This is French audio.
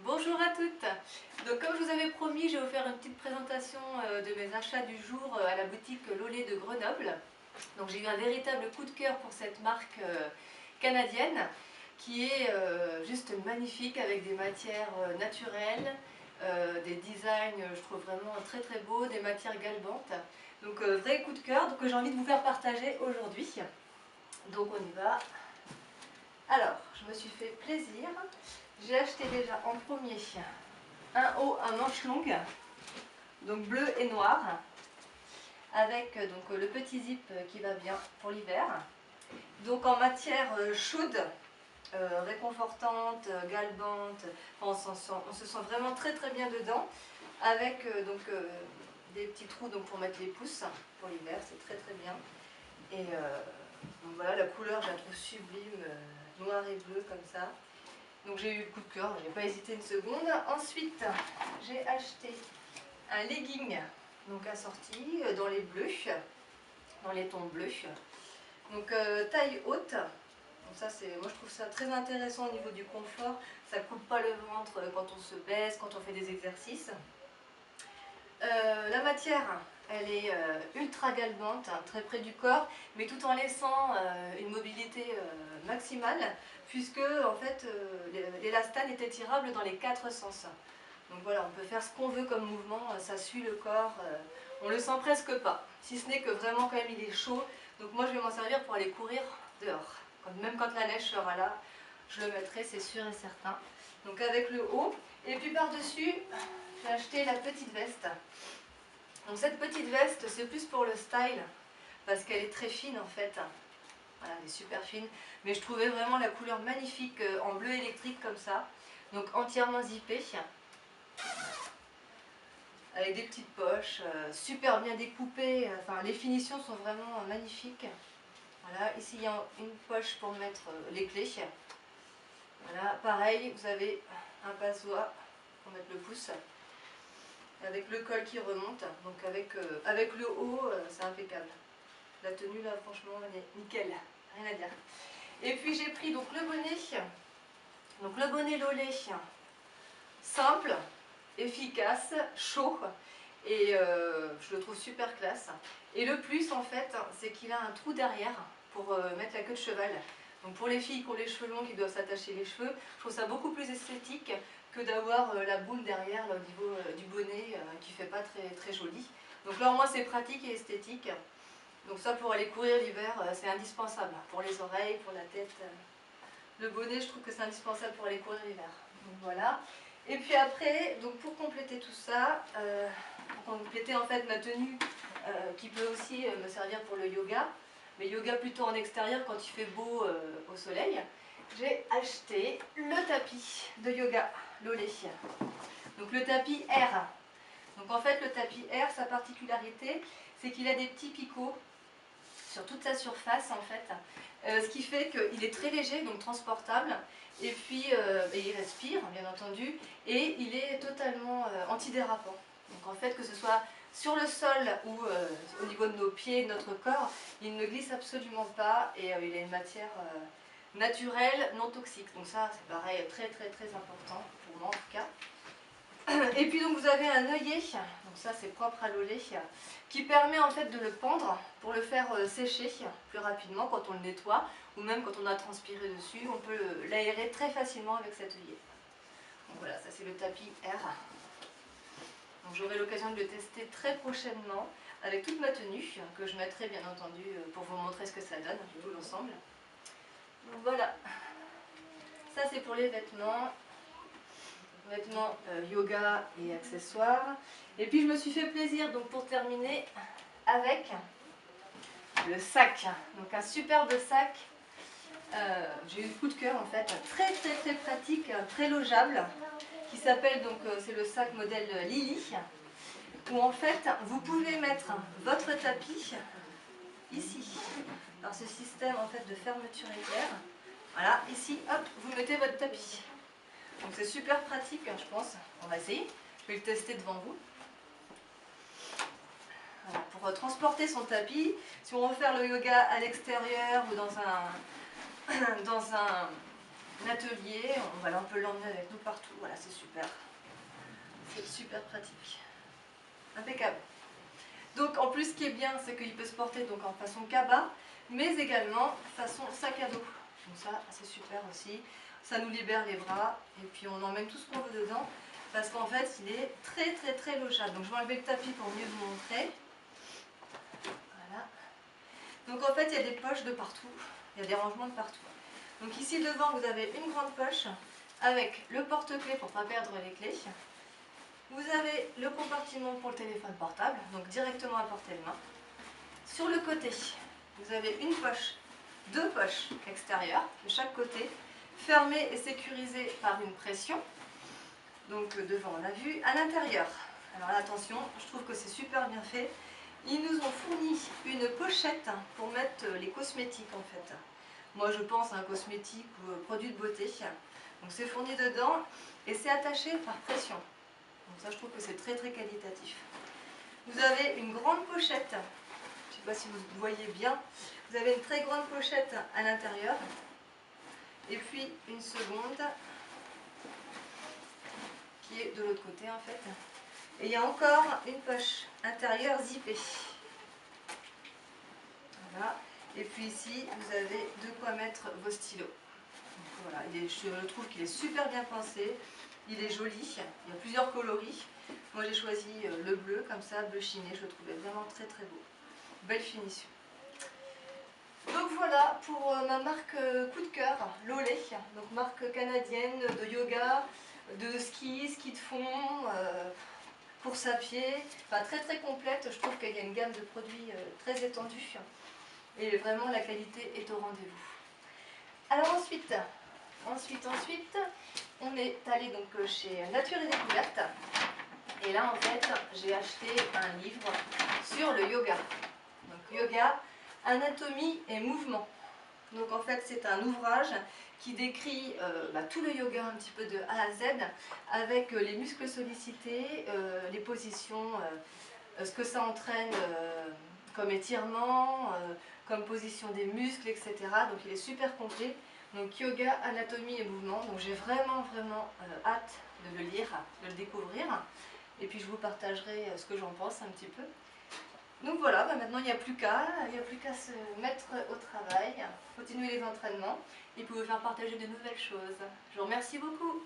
Bonjour à toutes. Donc comme je vous avais promis, je vais vous faire une petite présentation de mes achats du jour à la boutique Lolé de Grenoble. Donc j'ai eu un véritable coup de cœur pour cette marque canadienne qui est juste magnifique avec des matières naturelles, des designs je trouve vraiment très très beaux, des matières galbantes. Donc vrai coup de cœur que j'ai envie de vous faire partager aujourd'hui. Donc on y va. Alors, je me suis fait plaisir. J'ai acheté déjà en premier un haut à manches longues, donc bleu et noir, avec donc, le petit zip qui va bien pour l'hiver. Donc en matière chaude, réconfortante, galbante, enfin, on se sent vraiment très très bien dedans, avec des petits trous donc, pour mettre les pouces pour l'hiver, c'est très très bien. Et donc voilà, la couleur je la trouve sublime, noir et bleu comme ça. Donc j'ai eu le coup de cœur, j'ai pas hésité une seconde. Ensuite, j'ai acheté un legging donc assorti dans les bleus, dans les tons bleus. Donc taille haute. Donc ça moi je trouve ça très intéressant au niveau du confort. Ça coupe pas le ventre quand on se baisse, quand on fait des exercices. La matière, elle est ultra galbante, hein, très près du corps, mais tout en laissant une mobilité maximale, puisque en fait l'élastane est étirable dans les 4 sens. Donc voilà, on peut faire ce qu'on veut comme mouvement, ça suit le corps, on le sent presque pas, si ce n'est que vraiment quand même il est chaud. Donc moi je vais m'en servir pour aller courir dehors, même quand la neige sera là, je le mettrai, c'est sûr et certain. Donc avec le haut, et puis par-dessus, j'ai acheté la petite veste. Donc cette petite veste, c'est plus pour le style, parce qu'elle est très fine en fait. Voilà, elle est super fine. Mais je trouvais vraiment la couleur magnifique en bleu électrique comme ça. Donc entièrement zippée. Avec des petites poches, super bien découpées. Enfin, les finitions sont vraiment magnifiques. Voilà, ici il y a une poche pour mettre les clés. Voilà, pareil, vous avez un passe-doigt pour mettre le pouce. Avec le col qui remonte, donc avec le haut, c'est impeccable. La tenue là, franchement, elle est nickel, rien à dire. Et puis j'ai pris donc le bonnet Lolé, simple, efficace, chaud, et je le trouve super classe. Et le plus en fait, c'est qu'il a un trou derrière pour mettre la queue de cheval. Donc pour les filles qui ont les cheveux longs, qui doivent s'attacher les cheveux, je trouve ça beaucoup plus esthétique que d'avoir la boule derrière là, au niveau du bonnet qui fait pas très, très joli. Donc là au moins c'est pratique et esthétique. Donc ça pour aller courir l'hiver c'est indispensable. Pour les oreilles, pour la tête. Le bonnet je trouve que c'est indispensable pour aller courir l'hiver. Donc voilà. Et puis après, donc pour compléter tout ça, pour compléter en fait ma tenue qui peut aussi me servir pour le yoga, mais yoga plutôt en extérieur quand il fait beau au soleil, j'ai acheté le tapis de yoga Lolé. Donc le tapis R. Donc en fait le tapis R, sa particularité, c'est qu'il a des petits picots sur toute sa surface en fait, ce qui fait qu'il est très léger, donc transportable, et puis il respire bien entendu, et il est totalement antidérapant. Donc en fait que ce soit sur le sol ou au niveau de nos pieds, de notre corps, il ne glisse absolument pas, et il a une matière naturelle, non toxique. Donc ça c'est pareil, très très très important pour moi en tout cas. Et puis donc vous avez un œillet, donc ça c'est propre à Lolé, qui permet en fait de le pendre pour le faire sécher plus rapidement quand on le nettoie, ou même quand on a transpiré dessus, on peut l'aérer très facilement avec cet œillet. Donc voilà, ça c'est le tapis R. Donc j'aurai l'occasion de le tester très prochainement avec toute ma tenue, que je mettrai bien entendu pour vous montrer ce que ça donne, tout l'ensemble. Donc voilà, ça c'est pour les vêtements. Vêtements yoga et accessoires. Et puis je me suis fait plaisir donc pour terminer avec le sac. Donc un superbe sac. J'ai eu le coup de cœur en fait, très très très pratique, très logeable, qui s'appelle donc c'est le sac modèle Lily, où en fait vous pouvez mettre votre tapis ici par ce système en fait de fermeture éclair. Voilà, ici hop, vous mettez votre tapis. Donc c'est super pratique, je pense. On va essayer. Je vais le tester devant vous. Voilà, pour transporter son tapis, si on veut faire le yoga à l'extérieur ou dans un atelier, on peut l'emmener avec nous partout, voilà c'est super. C'est super pratique. Impeccable. Donc en plus ce qui est bien c'est qu'il peut se porter donc en façon cabas, mais également façon sac à dos. Donc ça c'est super aussi. Ça nous libère les bras et puis on emmène tout ce qu'on veut dedans parce qu'en fait il est très logeable. Donc je vais enlever le tapis pour mieux vous montrer. Voilà. Donc en fait il y a des poches de partout, il y a des rangements de partout. Donc ici devant vous avez une grande poche avec le porte-clés pour ne pas perdre les clés. Vous avez le compartiment pour le téléphone portable, donc directement à portée de main. Sur le côté, vous avez une poche, deux poches extérieures de chaque côté, fermées et sécurisées par une pression. Donc devant on a vu. À l'intérieur, alors là, attention, je trouve que c'est super bien fait. Ils nous ont fourni une pochette pour mettre les cosmétiques en fait. Moi je pense à un cosmétique ou produit de beauté. Donc c'est fourni dedans et c'est attaché par pression. Donc ça je trouve que c'est très qualitatif. Vous avez une grande pochette, je ne sais pas si vous voyez bien, vous avez une très grande pochette à l'intérieur. Et puis une seconde qui est de l'autre côté en fait. Et il y a encore une poche intérieure zippée. Voilà. Et puis ici, vous avez de quoi mettre vos stylos. Donc voilà, je trouve qu'il est super bien pensé. Il est joli, il y a plusieurs coloris. Moi j'ai choisi le bleu, comme ça, bleu chiné, je le trouvais vraiment très beau. Belle finition. Donc voilà pour ma marque coup de cœur, Lolé, donc marque canadienne de yoga, de ski de fond, course à pied, enfin très complète. Je trouve qu'il y a une gamme de produits très étendue et vraiment la qualité est au rendez-vous. Alors ensuite, on est allé donc chez Nature et Découverte et là en fait j'ai acheté un livre sur le yoga. Donc yoga, anatomie et mouvement. Donc en fait c'est un ouvrage qui décrit tout le yoga un petit peu de A à Z avec les muscles sollicités, les positions, ce que ça entraîne comme étirement, comme position des muscles, etc. Donc il est super complet. Donc yoga, anatomie et mouvement. Donc j'ai vraiment hâte de le lire, de le découvrir. Et puis je vous partagerai ce que j'en pense un petit peu. Donc voilà, maintenant il n'y a plus qu'à se mettre au travail, continuer les entraînements et puis vous faire partager de nouvelles choses. Je vous remercie beaucoup.